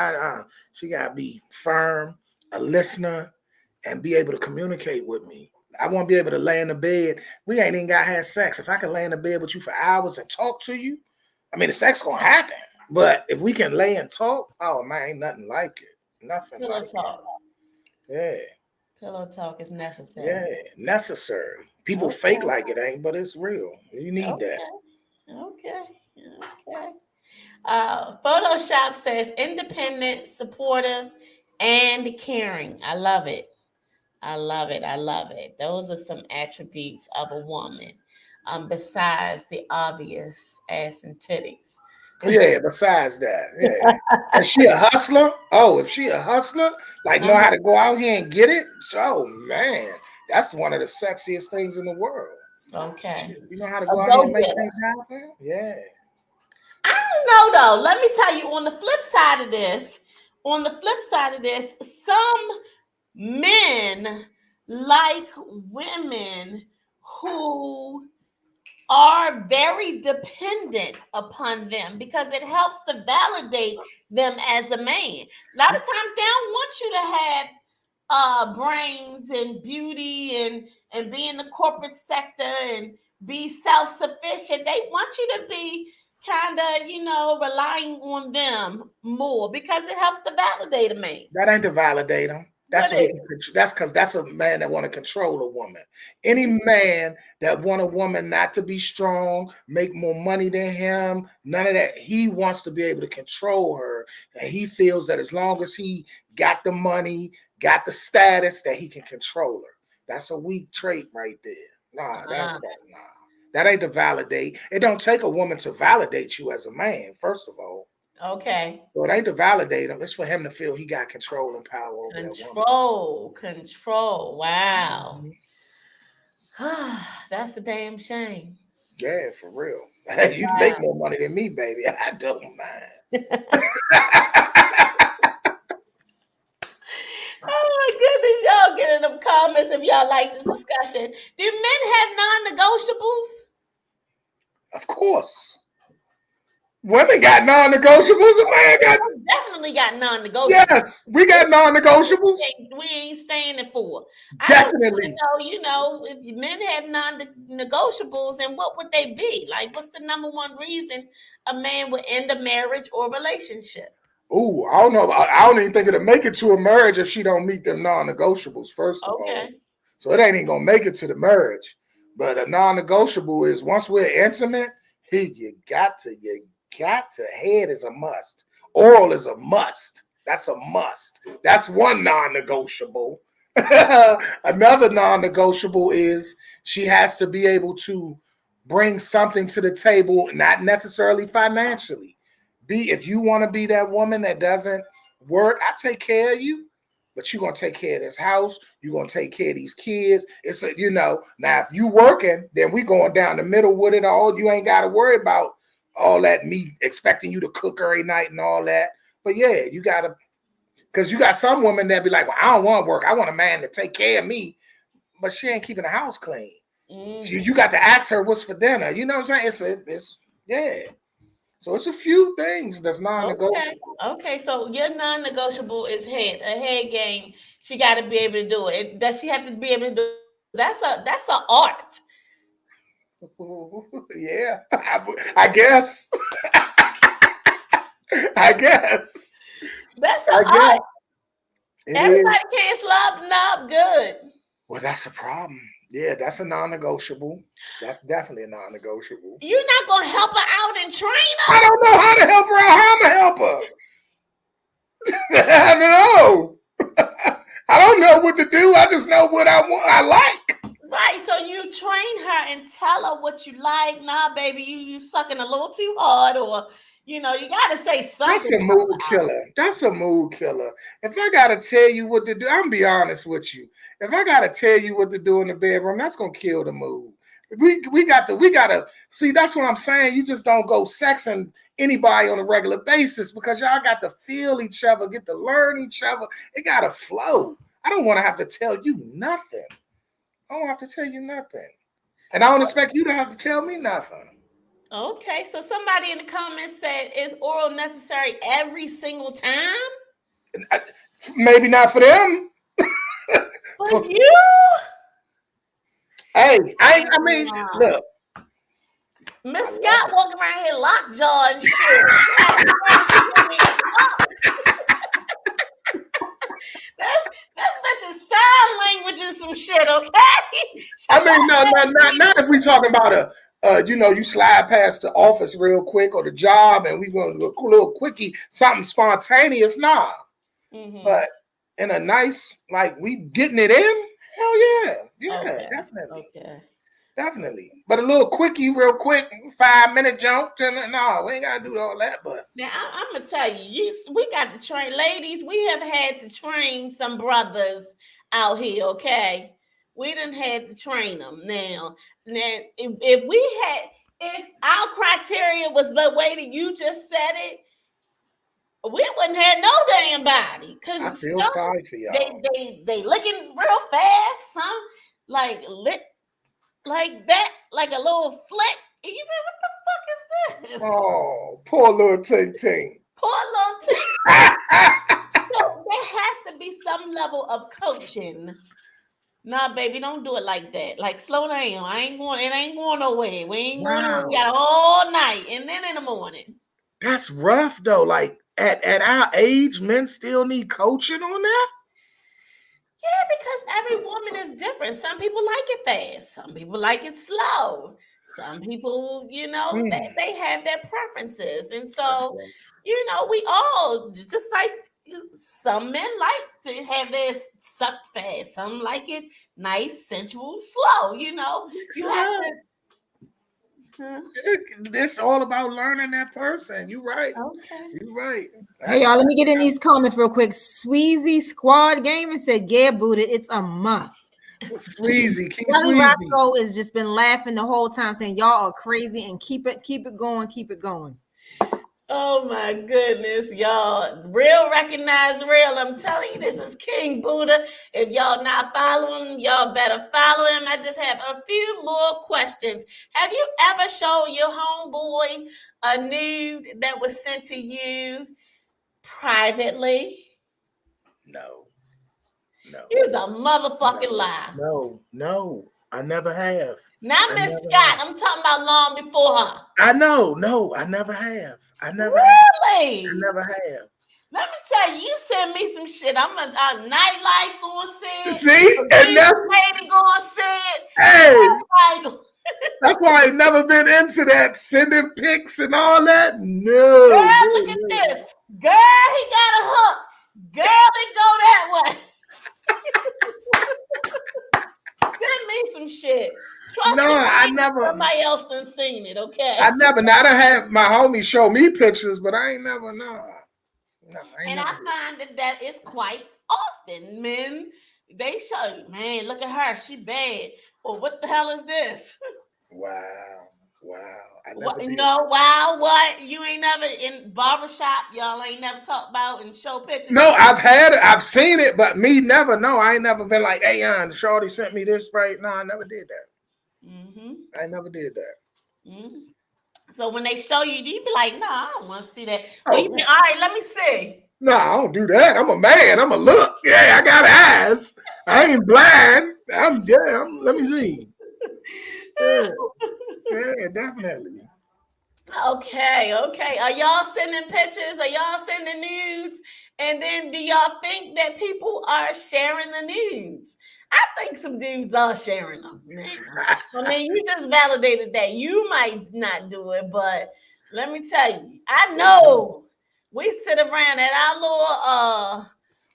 she got to be firm, a listener, and be able to communicate with me. I won't be able to lay in the bed. We ain't even got to have sex. If I can lay in the bed with you for hours and talk to you, I mean, the sex going to happen. But if we can lay and talk, oh, man, ain't nothing like it. Nothing Pillow like talk. it. Yeah. Pillow talk is necessary. Yeah, necessary. People fake like it ain't, but it's real. You need that. Okay. Photoshop says independent, supportive, and caring. I love it. Those are some attributes of a woman, besides the obvious ass and titties. Yeah, besides that, yeah. Is she a hustler? Oh, if she a hustler, like know how to go out here and get it? Oh man, that's one of the sexiest things in the world. Okay. You know how to go out here and make things happen? Yeah. I don't know though. Let me tell you, on the flip side of this, some men like women who are very dependent upon them because it helps to validate them as a man. A lot of times they don't want you to have brains and beauty and be in the corporate sector and be self-sufficient. They want you to be kind of, relying on them more because it helps to validate a man. That ain't to validate him. That's because that's a man that want to control a woman. Any man that want a woman not to be strong, make more money than him, none of that. He wants to be able to control her, and he feels that as long as he got the money, got the status, that he can control her. That's a weak trait right there. Nah. That ain't to validate. It don't take a woman to validate you as a man, first of all. Okay. So it ain't to validate him. It's for him to feel he got control and power over Control. Wow. That's a damn shame. Yeah, for real. You make more money than me, baby. I don't mind. Oh my goodness, y'all get in them comments if y'all like this discussion. Do men have non-negotiables? Of course. Women got non-negotiables. A man got definitely got non-negotiables. Yes, we got non-negotiables. We ain't staying it for. Definitely. If men have non-negotiables, and what would they be? Like, what's the number one reason a man would end a marriage or relationship? Ooh, I don't know. I don't even think it'll make it to a marriage if she don't meet them non-negotiables, first of all. So it ain't even gonna make it to the marriage. But a non-negotiable is once we're intimate, you got to head is a must. Oral is a must. That's a must. That's one non-negotiable. Another non-negotiable is she has to be able to bring something to the table, not necessarily financially. If you want to be that woman that doesn't work, I take care of you, but you're gonna take care of this house, you're gonna take care of these kids. It's now if you working, then we going down the middle with it all. You ain't gotta worry about all that me expecting you to cook every night and all that. But yeah, you gotta, because you got some women that be like, well, I don't want to work, I want a man to take care of me, but she ain't keeping the house clean. You got to ask her what's for dinner. You know what I'm saying? It's yeah. So it's a few things that's non-negotiable. Okay. So your non-negotiable is a head game. She got to be able to do it. Does she have to be able to do it? That's an art. Yeah, I guess. I guess. That's an art. Everybody can't slob knob good. Well, that's a problem. Yeah, that's a non-negotiable. That's definitely a non-negotiable. You're not gonna help her out and train her. I don't know how to help her out. How am I help her? I don't know. I don't know what to do. I just know what I want. I like. Right. So you train her and tell her what you like. Nah, baby, you sucking a little too hard, or you gotta say something. That's a mood killer. That's a mood killer. If I gotta tell you what to do, I'm gonna be honest with you. If I gotta tell you what to do in the bedroom, that's gonna kill the mood. We gotta see. That's what I'm saying. You just don't go sexing anybody on a regular basis because y'all got to feel each other, get to learn each other. It gotta flow. I don't want to have to tell you nothing. I don't have to tell you nothing, and I don't expect you to have to tell me nothing. Okay, so somebody in the comments said, "Is oral necessary every single time?" Maybe not for them. For you? Hey, I mean, look. Miss Scott walking around here lockjaw and shit. That's mentioning sign language and some shit, okay? I mean, not if we talking about you slide past the office real quick or the job and we going to do a little quickie, something spontaneous, nah. Mm-hmm. But in a nice, like we getting it in, hell yeah, okay. Definitely, okay, definitely. But a little quickie, real quick, 5-minute jump. No, we ain't gotta do all that. But now I'm gonna tell you, we got to train, ladies. We have had to train some brothers out here. Okay, we done had to train them. Now if our criteria was the way that you just said it, we wouldn't have no damn body. Cause I feel sorry for y'all. They licking real fast, some like that, like a little flick. You know what the fuck is this? Oh, poor little ting ting. Poor little ting. So there has to be some level of coaching. Nah, baby, don't do it like that. Like, slow down. It ain't going nowhere. We ain't going. We got all night, and then in the morning. That's rough though. Like at our age, men still need coaching on that. Yeah, because every woman is different. Some people like it fast. Some people like it slow. Some people, they have their preferences, and so we all just like. Some men like to have their sucked fast. Some like it nice, sensual, slow. You have to. It's all about learning that person. You're right. Okay. You're right. Hey, y'all, let me get in these comments real quick. Sweezy Squad Gaming said, "Yeah, booted. It's a must." Sweezy, Kelly Roscoe has just been laughing the whole time, saying y'all are crazy and keep it going, keep it going. Oh my goodness, y'all. Real recognize real. I'm telling you, this is King Buddha. If y'all not following him, y'all better follow him. I just have a few more questions. Have you ever showed your homeboy a nude that was sent to you privately? No. He's a motherfucking lie. No. I never have. Not Miss Scott. I'm talking about long before her. I know. No, I never have. Really? I never have. Let me tell you, you send me some shit. I'm a nightlife gonna see it. See? And that's lady gonna see it. Hey. That's why I ain't never been into that sending pics and all that. No. Girl, look at this. Girl, he got a hook. I never. Somebody else done seen it. Okay. I never. Now I have my homies show me pictures, but I ain't never. And I find that it's quite often men. They show you, man, look at her, she bad. Well, what the hell is this? Wow. What, wow, what? You ain't never in barbershop, y'all ain't never talked about and show pictures. No, I've seen it, but me never. No, I ain't never been like, hey, Shorty sent me this right now. I never did that. Mm-hmm. I never did that. Mm-hmm. So when they show you, you be like, no, I don't want to see that. Well, you be, all right, let me see. No, I don't do that. I'm a man. I'm a look. Yeah, I got eyes. I ain't blind. Let me see. Yeah, definitely. Okay. Are y'all sending pictures? Are y'all sending nudes? And then do y'all think that people are sharing the nudes? I think some dudes are sharing them. Man. I mean, you just validated that. You might not do it, but let me tell you, I know we sit around at our little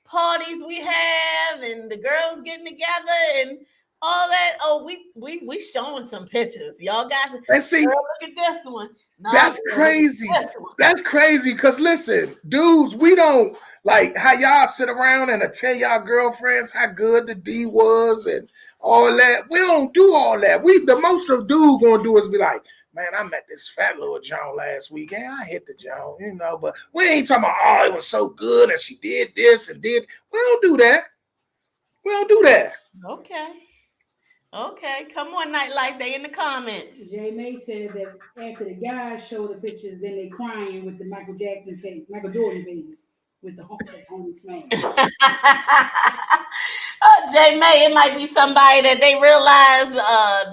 parties we have, and the girls getting together and all that. Oh, we showing some pictures. Y'all guys, see, girl, look at this one. No, that's crazy. That's crazy. Cause listen, dudes, we don't like how y'all sit around and tell y'all girlfriends how good the D was and all that. We don't do all that. The most of dude gonna do is be like, man, I met this fat little Joan last weekend. I hit the Joan, but we ain't talking about, oh, it was so good and she did this and did. We don't do that. Okay, come on, Nightlife. They in the comments. Jay May said that after the guys show the pictures, then they crying with the Michael Jordan face with the homie smash. Jay May, it might be somebody that they realize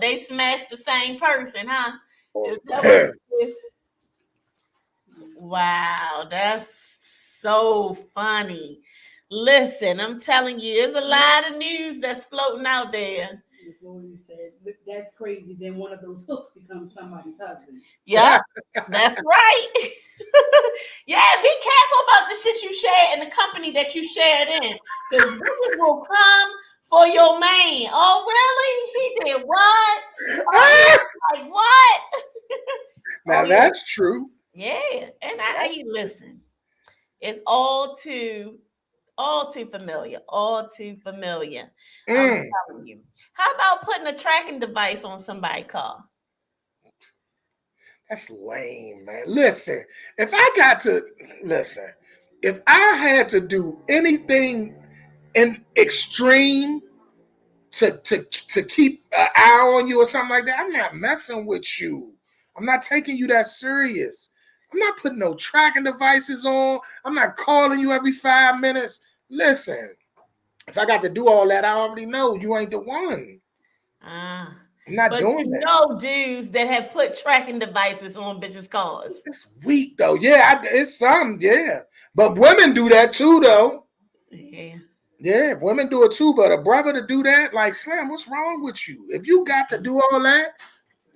they smashed the same person, huh? Is that what it is? Wow, that's so funny. Listen, I'm telling you, there's a lot of news that's floating out there. Miss Lori said, that's crazy. Then one of those hooks becomes somebody's husband. Yeah, that's right. Yeah, be careful about the shit you share and the company that you shared in. Because this will come for your man. Oh, really? He did what? Like what? Now that's true. Yeah, and I listen. It's all too familiar. I'm telling you. How about putting a tracking device on somebody's car? That's lame, man. Listen, if I had to do anything in extreme to keep an eye on you or something like that, I'm not messing with you. I'm not taking you that serious. I'm not putting no tracking devices on. I'm not calling you every 5 minutes. Listen, if I got to do all that, I already know you ain't the one. I'm not doing that. No dudes that have put tracking devices on bitches' cars. It's weak though. Yeah, it's some. Yeah, but women do that too, though. Yeah, women do it too. But a brother to do that, like Slim, what's wrong with you? If you got to do all that,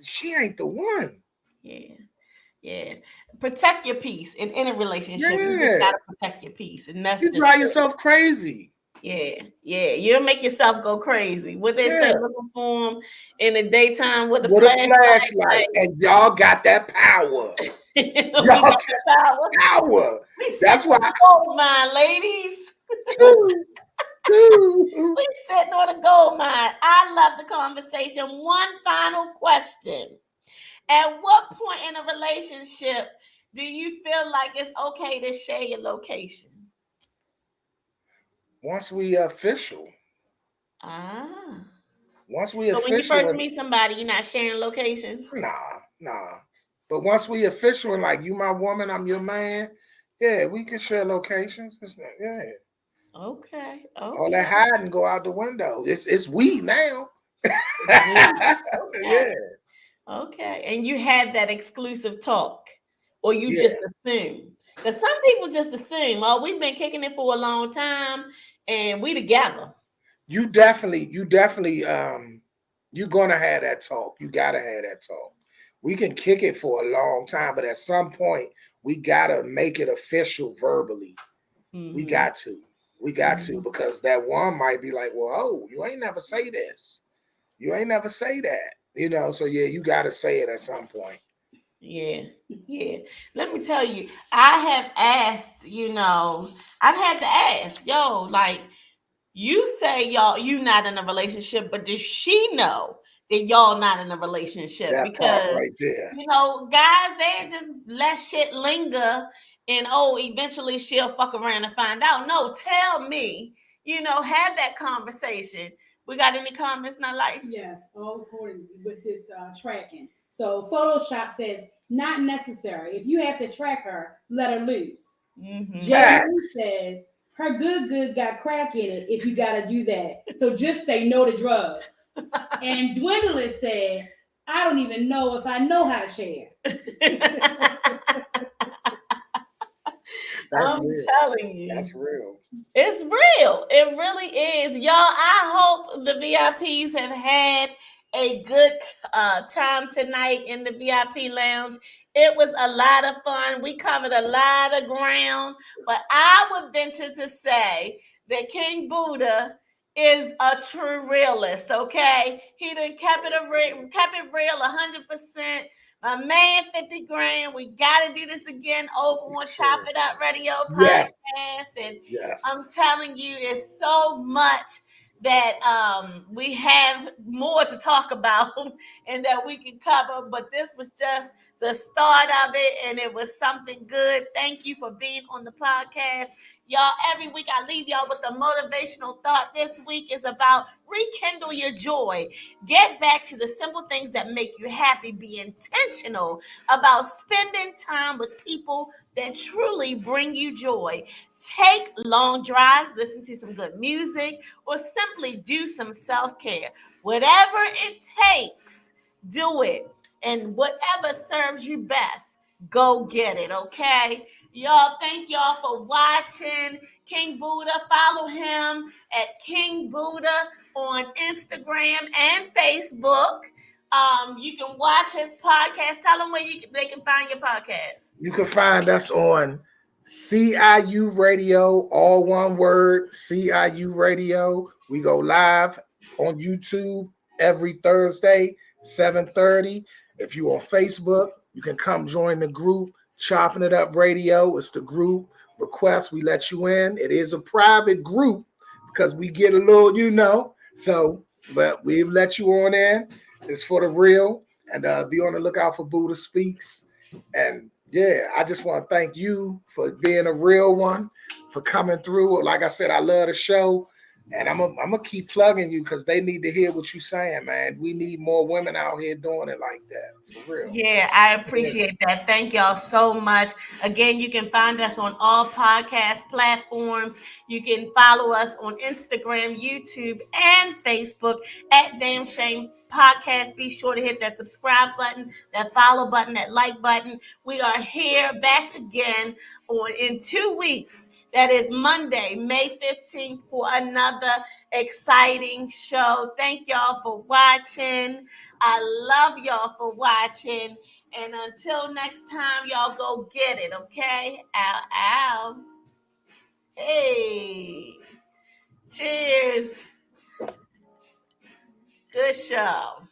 she ain't the one. Yeah. Protect your peace in any relationship. Yeah. You just gotta protect your peace, and that's you drive yourself crazy. Yeah, you'll make yourself go crazy. What they say, looking for them in the daytime with a flashlight, and y'all got that power. Y'all got that power. That's why. Gold mine, ladies. We sitting on a gold mine. I love the conversation. One final question: at what point in a relationship do you feel like it's okay to share your location? Once we official. Once we official. So when you first meet somebody, you're not sharing locations? Nah. But once we official and like you my woman, I'm your man, yeah, we can share locations. Okay. All that hiding go out the window. It's we now. Yeah. Okay. And you had that exclusive talk, or you just assume? Because some people just assume, oh, we've been kicking it for a long time and we together. You definitely, you're gonna have that talk. You gotta have that talk. We can kick it for a long time, but at some point we gotta make it official verbally. Mm-hmm. We got to, because that one might be like, well, oh, you ain't never say this. You ain't never say that. You know, so yeah, you got to say it at some point. Yeah. Let me tell you, I have asked, I've had to ask, like, you say you not in a relationship, but does she know that y'all not in a relationship? That Because part right there. Guys, they just let shit linger and eventually she'll fuck around and find out. No, tell me, have that conversation. We got any comments, Not like? Yes, all according with this tracking. So Photoshop says not necessary. If you have to track her, let her loose. Mm-hmm. Jay says her good got crack in it. If you got to do that, so just say no to drugs. And Dwindling said, I don't even know if I know how to share. I'm telling you. That's real. It's real. It really is. Y'all, I hope the VIPs have had a good time tonight in the VIP lounge. It was a lot of fun. We covered a lot of ground, but I would venture to say that King Buddha is a true realist, okay? He done kept it real 100%. My man, 50 grand. We got to do this again over on Chop It Up Radio podcast. And I'm telling you, it's so much that we have more to talk about and that we can cover. But this was just the start of it, and it was something good. Thank you for being on the podcast. Y'all, every week I leave y'all with a motivational thought. This week is about rekindle your joy. Get back to the simple things that make you happy. Be intentional about spending time with people that truly bring you joy. Take long drives, listen to some good music, or simply do some self-care. Whatever it takes, do it. And whatever serves you best, go get it, okay? Y'all, thank y'all for watching King Buddha. Follow him at King Buddha on Instagram and Facebook. You can watch his podcast. Tell them where they can find your podcast. You can find us on CIU Radio, all one word, CIU Radio. We go live on YouTube every Thursday, 7:30. If you're on Facebook, you can come join the group, Chopping It Up Radio. It's the group request. We let you in. It is a private group because we get a little, but we've let you on in. It's for the real. And be on the lookout for Buddha Speaks. And yeah, I just want to thank you for being a real one, for coming through. Like I said, I love the show. And I'm gonna keep plugging you because they need to hear what you're saying, man. We need more women out here doing it like that, for real. Yeah, I appreciate that. Thank y'all so much. Again, you can find us on all podcast platforms. You can follow us on Instagram, YouTube, and Facebook at Damn Shame Podcast. Be sure to hit that subscribe button, that follow button, that like button. We are here back again in 2 weeks. That is Monday, May 15th, for another exciting show. Thank y'all for watching. I love y'all for watching. And until next time, y'all go get it, okay? Ow, ow. Hey. Cheers. Good show.